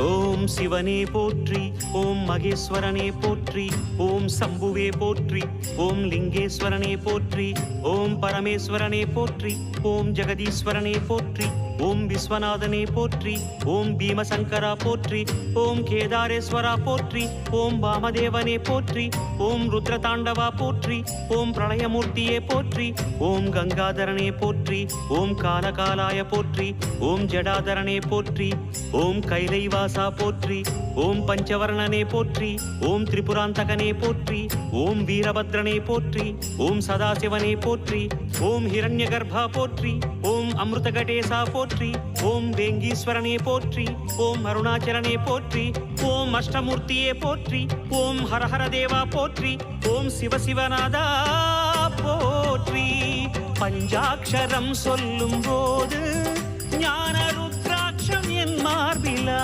ஓம் சிவனே போற்றி, ஓம் மகேஸ்வரனே போற்றி, ஓம் சம்புவே போற்றி, ஓம் லிங்கேஸ்வரனே போற்றி, ஓம் பரமேஸ்வரனே போற்றி, ஓம் ஜெகதீஸ்வரனே போற்றி, ஓம் விஸ்வநாதனே போற்றி, ஓம் பீமசங்கரா போற்றி, ஓம் கேதாரேஸ்வரா போற்றி, ஓம் வாமதேவனே போற்றி, ஓம் ருத்ரதாண்டவா போற்றி, ஓம் பிரளயமூர்த்தியே போற்றி, ஓம் கங்காதரனே போற்றி, ஓம் காலகாலாய போற்றி, ஓம் ஜடாதரனே போற்றி, ஓம் கைலைவாசா போற்றி, ஓம் பஞ்சவர்ணனே போற்றி, ஓம் திரிபுராந்தகனே போற்றி, ஓம் வீரபத்ரனே போற்றி, ஓம் சதாசிவனே போற்றி, ஓம் ஹிரண்யகர்பா போற்றி, ஓம் அமிர்தகடேசா போற்றி, ஓம் வேங்கீஸ்வரனே போற்றி, ஓம் அருணாச்சலனே போற்றி, ஓம் அஷ்டமூர்த்தியே போற்றி, ஓம் ஹரஹர தேவா போற்றி, ஓம் சிவசிவநாதா போற்றி. பஞ்சாட்சரம் சொல்லும் போது ஞான ருத்ராட்சம் என் மார்பிலா